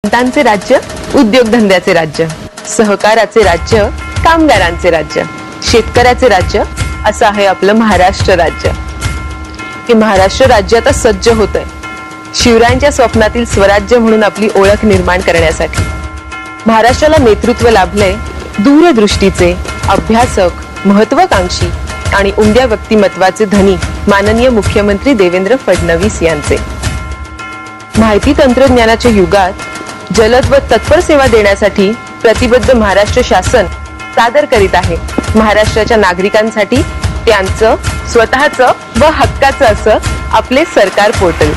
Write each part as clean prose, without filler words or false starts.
संतांचे राज्य, उद्योगधंद्याचे राज्य, सहकाराचे राज्य, कामगारांचे राज्य, शेतकऱ्याचे राज्य असं आहे आपलं महाराष्ट्र राज्य. हे महाराष्ट्र राज्य आता सज्ज होतंय शिवरायांच्या स्वप्नातील स्वराज्य म्हणून आपली ओळख निर्माण करण्यासाठी. महाराष्ट्राला नेतृत्व लाभलंय दूरदृष्टीचे, अभ्यासक, महत्वाकांक्षी आणि उमद्या व्यक्तिमत्वाचे धनी माननीय मुख्यमंत्री देवेंद्र फडणवीस यांचे. माहिती तंत्रज्ञानाच्या युगात जलद व तत्पर सेवा देण्यासाठी प्रतिबद्ध महाराष्ट्र शासन सादर करीत आहे महाराष्ट्राच्या नागरिकांसाठी त्यांचं स्वतःचं व हक्काचं असं आपले सरकार पोर्टल.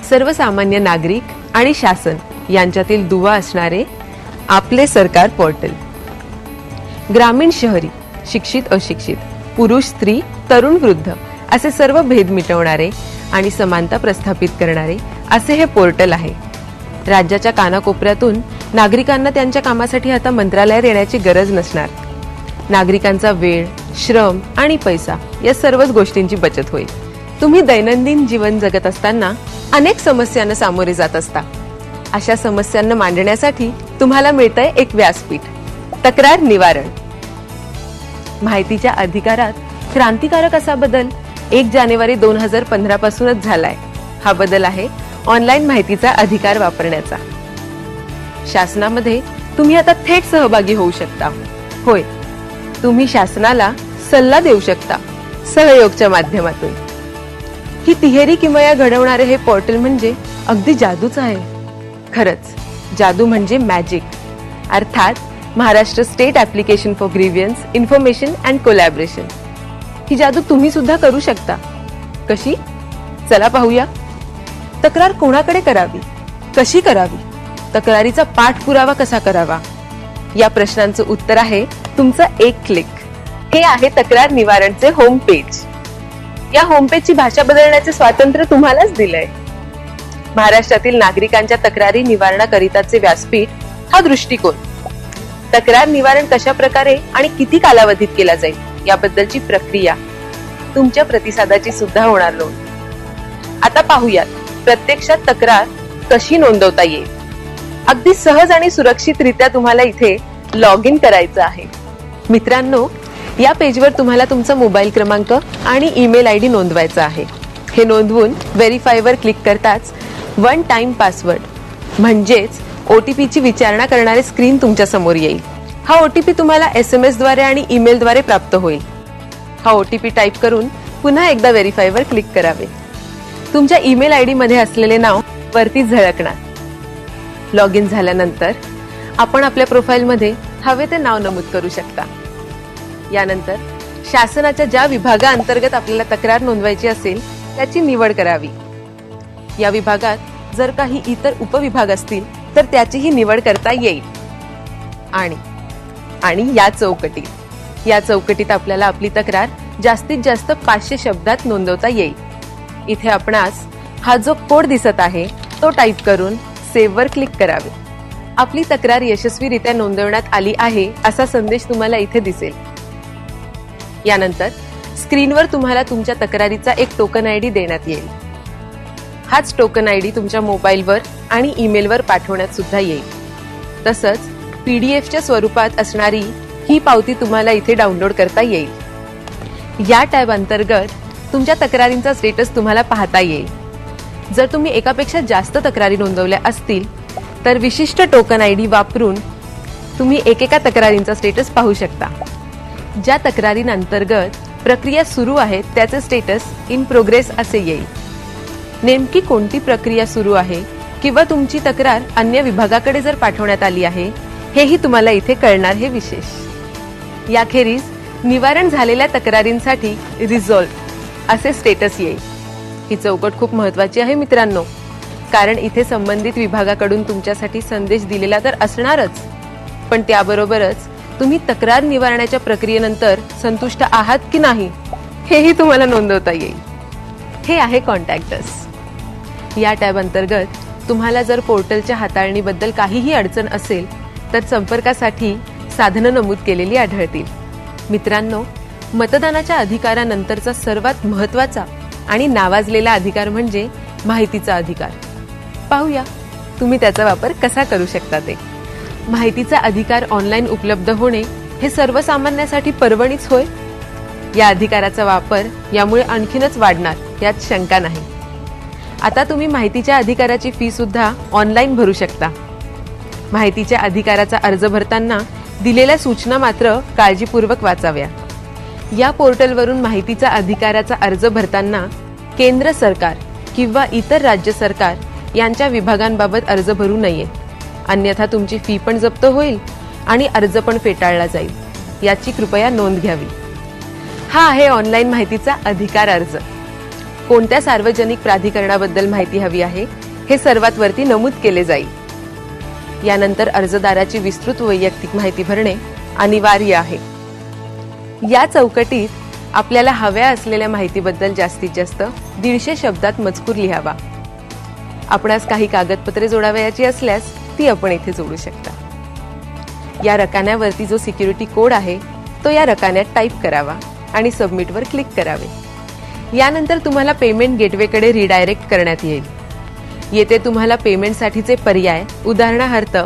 सर्वसामान्य नागरिक आणि शासन यांच्यातील दुवा असणारे आपले सरकार पोर्टल. ग्रामीण शहरी, शिक्षित अशिक्षित, पुरुष स्त्री, तरुण वृद्ध असे सर्व भेद मिटवणारे आणि समानता प्रस्थापित करणारे असे हे पोर्टल आहे. राज्याच्या कानाकोपऱ्यातून नागरिकांना त्यांच्या कामासाठी आता मंत्रालयात येण्याची गरज नसणार. नागरिकांचा वेळ, श्रम आणि पैसा या सर्वच गोष्टींची बचत होईल. तुम्ही दैनंदिन जीवन जगत असताना अनेक समस्यांना सामोरे जात असता. अशा समस्यांना मांडण्यासाठी तुम्हाला मिळतंय एक व्यासपीठ, तक्रार निवारण. माहितीच्या अधिकारात क्रांतिकारक असा बदल 1 जानेवारी 2015 पासूनच झालाय. हा बदल आहे ऑनलाईन माहितीचा अधिकार वापरण्याचा. शासनामध्ये तुम्ही आता थेट सहभागी होऊ शकता. होय, तुम्ही शासनाला सल्ला देऊ शकता सहयोगच्या माध्यमातून. ही तिहेरी किमया घडवणारे हे पोर्टल म्हणजे अगदी जादूच आहे. खरंच जादू म्हणजे मॅजिक, अर्थात Maharashtra state application for grievance information and collaboration. ही जादू तुम्ही सुद्धा करू शकता. कशी? चला पाहूया. तक्रार कोणाकडे करावी, कशी करावी, तक्रारीचा पाठपुरावा कसा करावा, या प्रश्नांचं उत्तर आहे तुमचं एक क्लिक. हे आहे तक्रार निवारणचे होम पेज. या होम पेजची भाषा बदलण्याचे स्वातंत्र्य तुम्हालाच दिलंय. महाराष्ट्रातील नागरिकांच्या तक्रारी निवारणाकरिताचे व्यासपीठ हा दृष्टिकोन. तक्रार निवारण कशा प्रकारे आणि किती कालावधीत केला जाईल याबद्दलची प्रक्रिया, तुमच्या प्रतिसादाची सुद्धा होणार नोंद. आता पाहूयात प्रत्यक्षात तक्रार कशी नोंदवता येईल. अगदी सहज आणि सुरक्षितरित्या तुम्हाला इथे लॉग इन करायचं आहे. मित्रांनो, या पेजवर तुम्हाला तुमचा मोबाईल क्रमांक आणि ईमेल आयडी नोंदवायचा आहे. हे नोंदवून व्हेरीफायवर क्लिक करताच वन टाइम पासवर्ड म्हणजेच OTP ची विचारणा करणारे स्क्रीन तुमच्या समोर येईल. हा OTP तुम्हाला SMS द्वारे आणि ईमेल द्वारे प्राप्त होईल. हा OTP टाईप करून पुन्हा एकदा व्हेरीफायवर क्लिक करावे. तुमच्या ईमेल आयडी मध्ये असलेले नाव वरती झळकणार. लॉग इन झाल्यानंतर आपण आपल्या प्रोफाईल मध्ये हवे ते नाव नमूद करू शकता. यानंतर शासनाच्या ज्या विभागाअंतर्गत आपल्याला तक्रार नोंदवायची असेल त्याची निवड करावी. या विभागात जर काही इतर उपविभाग असतील तर त्याचीही निवड करता येईल. आणि या चौकटीत आपल्याला आपली तक्रार जास्तीत जास्त 500 शब्दात नोंदवता येईल. इथे आपणास हा जो कोड दिसत आहे तो टाईप करून सेव्ह वर क्लिक करावे. आपली तक्रार यशस्वीरित्या नोंदवण्यात आली आहे असा संदेश तुम्हाला इथे दिसेल. यानंतर स्क्रीनवर तुम्हाला तुमच्या तक्रारीचा एक टोकन आयडी देण्यात येईल. हाच टोकन आयडी तुमच्या मोबाईलवर आणि ईमेलवर पाठवण्यात सुद्धा येईल. तसंच PDF च्या स्वरूपात असणारी ही पावती तुम्हाला इथे डाउनलोड करता येईल. या टॅब अंतर्गत तुमच्या तक्रारींचा स्टेटस तुम्हाला पाहता येईल. जर तुम्ही एकापेक्षा जास्त तक्रारी नोंदवल्या असतील तर विशिष्ट टोकन आयडी वापरून तुम्ही एकेका तक्रारींचा स्टेटस पाहू शकता. ज्या तक्रारींअंतर्गत प्रक्रिया सुरू आहे त्याचे स्टेटस इन प्रोग्रेस असे येईल. नेमकी कोणती प्रक्रिया सुरू आहे किंवा तुमची तक्रार अन्य विभागाकडे जर पाठवण्यात आली आहे हेही तुम्हाला इथे कळणार हे विशेष. याखेरीज निवारण झालेल्या तक्रारींसाठी रिझॉल्व्ह असे स्टेटस येईल. ही चौकट खूप महत्वाची आहे मित्रांनो, कारण इथे संबंधित विभागाकडून तुमच्यासाठी संदेश दिलेला तर असणारच, पण त्याबरोबरच तुम्ही तक्रार निवारणाच्या प्रक्रियेनंतर संतुष्ट आहात की नाही हेही तुम्हाला नोंदवता येईल. हे आहे कॉन्टॅक्ट अस. या टॅब अंतर्गत तुम्हाला जर पोर्टलच्या हाताळणीबद्दल काहीही अडचण असेल तर संपर्कासाठी साधनं नमूद केलेली आढळतील. मित्रांनो, मतदानाच्या अधिकारानंतरचा सर्वात महत्त्वाचा आणि नावाजलेला अधिकार म्हणजे माहितीचा अधिकार. पाहूया तुम्ही त्याचा वापर कसा करू शकता ते. माहितीचा अधिकार ऑनलाईन उपलब्ध होणे हे सर्वसामान्यांसाठी पर्वणीच होय. या अधिकाराचा वापर यामुळे आणखीनच वाढणार यात शंका नाही. आता तुम्ही माहितीच्या अधिकाराची फी सुद्धा ऑनलाईन भरू शकता. माहितीच्या अधिकाराचा अर्ज भरताना दिलेल्या सूचना मात्र काळजीपूर्वक वाचाव्या. या पोर्टलवरून माहितीचा अधिकाराचा अर्ज भरताना केंद्र सरकार किंवा इतर राज्य सरकार यांच्या विभागांबाबत अर्ज भरू नये, अन्यथा तुमची फी पण जप्त होईल आणि अर्ज पण फेटाळला जाईल. याची कृपया नोंद घ्यावी. हा आहे ऑनलाईन माहितीचा अधिकार अर्ज. कोणत्या सार्वजनिक प्राधिकरणाबद्दल माहिती हवी आहे हे सर्वात वरती नमूद केले जाईल. यानंतर अर्जदाराची विस्तृत वैयक्तिक माहिती भरणे अनिवार्य आहे. या चौकटीत आपल्याला हव्या असलेल्या माहितीबद्दल जास्तीत जास्त 150 शब्दात मजकूर लिहावा. आपणास काही कागदपत्रे जोडावयाची असल्यास ती आपण इथे जोडू शकता. या रकान्यावरती जो सिक्युरिटी कोड आहे तो या रकान्यात टाईप करावा आणि सबमिटवर क्लिक करावे. यानंतर तुम्हाला पेमेंट गेटवेकडे रिडायरेक्ट करण्यात येईल. येथे तुम्हाला पेमेंटसाठीचे पर्याय उदाहरणार्थ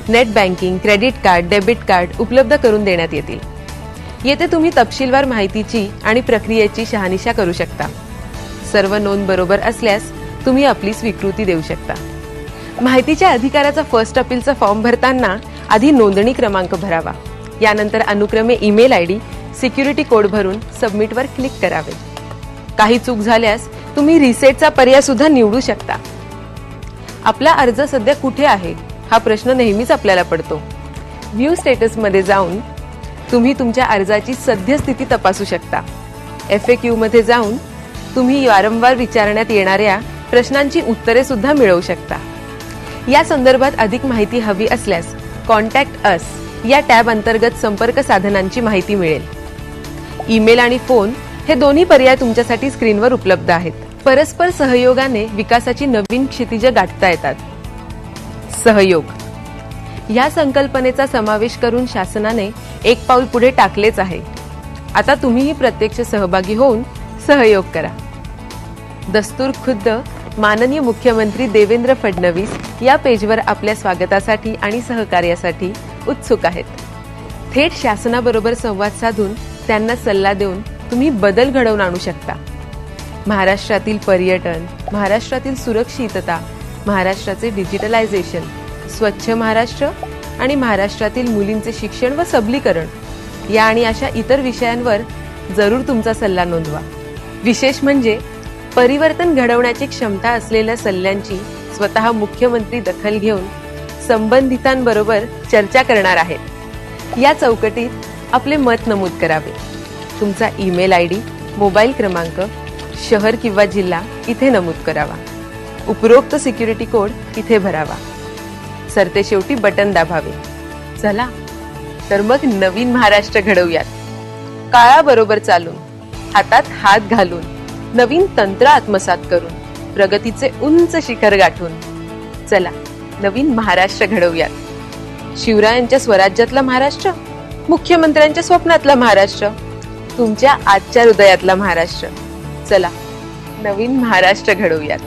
net banking, credit card, debit card उपलब्ध करून देण्यात येतील. येथे तुम्ही तपशीलवार माहितीची आणि प्रक्रियेची शहानिशा करू शकता. सर्व नोंद बरोबर असल्यास तुम्ही आपली स्वीकृती देऊ शकता. माहितीच्या अधिकाराचा फर्स्ट अपीलचा फॉर्म भरताना आधी नोंदणी क्रमांक भरावा. यानंतर अनुक्रमे ईमेल आयडी, सिक्युरिटी कोड भरून सबमिटवर क्लिक करावे. काही चूक झाल्यास तुम्ही रिसेटचा पर्याय सुद्धा निवडू शकता. आपला अर्ज सध्या कुठे आहे हा प्रश्न नेहमीच आपल्याला पडतो. व्ह्यू स्टेटस मध्ये जाऊन तुम्ही तुमच्या अर्जाची सद्यस्थिती तपासू शकता. FAQ मध्ये जाऊन तुम्ही वारंवार विचारण्यात येणाऱ्या प्रश्नांची उत्तरे सुद्धा मिळवू शकता. या संदर्भात अधिक माहिती हवी असल्यास कॉन्टॅक्ट अस या टॅब अंतर्गत संपर्क साधनांची माहिती मिळेल. ईमेल आणि फोन हे दोन्ही पर्याय तुमच्यासाठी स्क्रीनवर उपलब्ध आहेत. परस्पर सहयोगाने विकासाची नवीन क्षितिजे गाठता येतात. सहयोग या संकल्पनेचा समावेश करून शासनाने एक पाऊल पुढे टाकलेच आहे. आता तुम्हीही प्रत्यक्ष सहभागी होऊन सहयोग करा. दस्तूर खुद्द माननीय मुख्यमंत्री देवेंद्र फडणवीस या पेजवर आपल्या स्वागतासाठी आणि सहकार्यासाठी उत्सुक आहेत. थेट शासनाबरोबर संवाद साधून त्यांना सल्ला देऊन तुम्ही बदल घडवून आणू शकता. महाराष्ट्रातील पर्यटन, महाराष्ट्रातील सुरक्षितता, महाराष्ट्राचे डिजिटलायझेशन, स्वच्छ महाराष्ट्र आणि महाराष्ट्रातील मुलींचे शिक्षण व सबलीकरण या आणि अशा इतर विषयांवर जरूर तुमचा सल्ला नोंदवा. विशेष म्हणजे परिवर्तन घडवण्याची क्षमता असलेल्या सल्ल्यांची स्वतः मुख्यमंत्री दखल घेऊन संबंधितांबरोबर चर्चा करणार आहेत. या चौकटीत आपले मत नमूद करावे. तुमचा ईमेल आयडी, मोबाईल क्रमांक, शहर किंवा जिल्हा इथे नमूद करावा. उपरोक्त सिक्युरिटी कोड इथे भरावा. सरते शेवटी बटन दाबावे. चला तर मग नवीन महाराष्ट्र घडवूयात. काळाबरोबर चालून, हातात हात घालून, नवीन तंत्र आत्मसात करून, प्रगतीचे उंच शिखर गाठून चला नवीन महाराष्ट्र घडवूयात. शिवरायांच्या स्वराज्यातला महाराष्ट्र, मुख्यमंत्र्यांच्या स्वप्नातला महाराष्ट्र, तुमच्या आजच्या हृदयातला महाराष्ट्र. चला नवीन महाराष्ट्र घडवूयात.